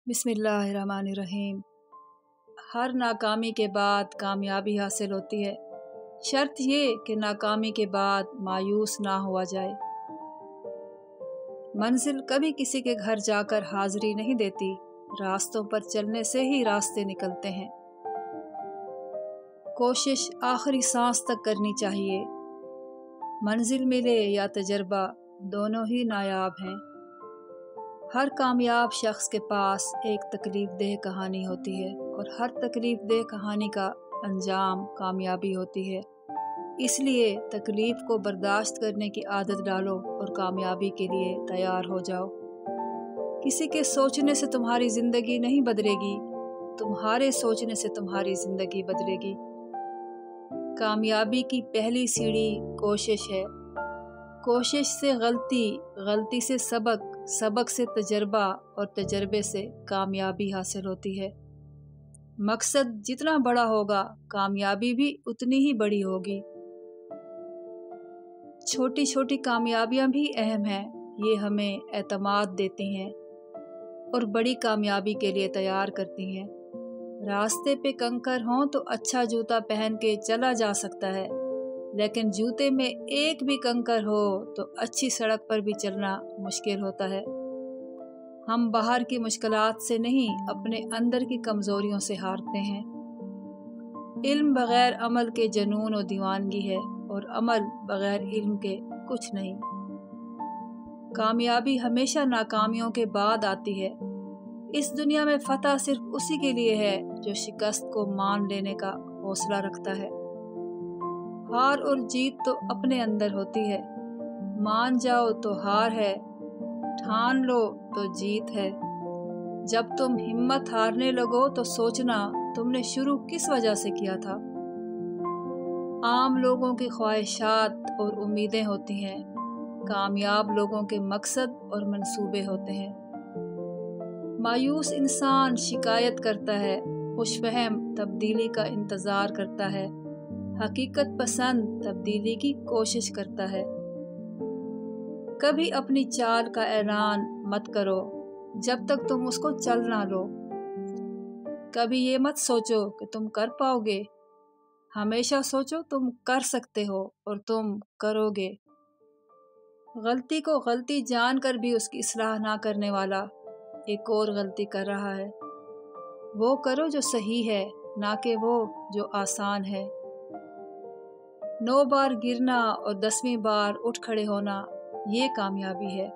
बिस्मिल्लाहिर्रहमानिर्रहीम। हर नाकामी के बाद कामयाबी हासिल होती है। शर्त ये कि नाकामी के बाद मायूस ना हुआ जाए। मंजिल कभी किसी के घर जाकर हाजिरी नहीं देती, रास्तों पर चलने से ही रास्ते निकलते हैं। कोशिश आखिरी सांस तक करनी चाहिए। मंजिल मिले या तजर्बा, दोनों ही नायाब हैं। हर कामयाब शख्स के पास एक तकलीफ देह कहानी होती है और हर तकलीफ देह कहानी का अंजाम कामयाबी होती है। इसलिए तकलीफ को बर्दाश्त करने की आदत डालो और कामयाबी के लिए तैयार हो जाओ। किसी के सोचने से तुम्हारी ज़िंदगी नहीं बदलेगी, तुम्हारे सोचने से तुम्हारी ज़िंदगी बदलेगी। कामयाबी की पहली सीढ़ी कोशिश है। कोशिश से गलती, गलती से सबक, सबक से तजर्बा और तजर्बे से कामयाबी हासिल होती है। मकसद जितना बड़ा होगा, कामयाबी भी उतनी ही बड़ी होगी। छोटी छोटी कामयाबियां भी अहम हैं, ये हमें एतमाद देती हैं और बड़ी कामयाबी के लिए तैयार करती हैं। रास्ते पे कंकर हों तो अच्छा जूता पहन के चला जा सकता है, लेकिन जूते में एक भी कंकर हो तो अच्छी सड़क पर भी चलना मुश्किल होता है। हम बाहर की मुश्किलात से नहीं, अपने अंदर की कमज़ोरियों से हारते हैं। इल्म बग़ैर अमल के जुनून और दीवानगी है और अमल बग़ैर इल्म के कुछ नहीं। कामयाबी हमेशा नाकामियों के बाद आती है। इस दुनिया में फतह सिर्फ उसी के लिए है जो शिकस्त को मान लेने का हौसला रखता है। हार और जीत तो अपने अंदर होती है। मान जाओ तो हार है, ठान लो तो जीत है। जब तुम हिम्मत हारने लगो तो सोचना तुमने शुरू किस वजह से किया था। आम लोगों की ख्वाहिशात और उम्मीदें होती हैं, कामयाब लोगों के मकसद और मंसूबे होते हैं। मायूस इंसान शिकायत करता है, खुशफहम तब्दीली का इंतज़ार करता है, हकीकत पसंद तब्दीली की कोशिश करता है। कभी अपनी चाल का ऐलान मत करो जब तक तुम उसको चल ना लो। कभी ये मत सोचो कि तुम कर पाओगे, हमेशा सोचो तुम कर सकते हो और तुम करोगे। गलती को गलती जानकर भी उसकी इस्लाह ना करने वाला एक और गलती कर रहा है। वो करो जो सही है, ना कि वो जो आसान है। 9 बार गिरना और 10वीं बार उठ खड़े होना, ये कामयाबी है।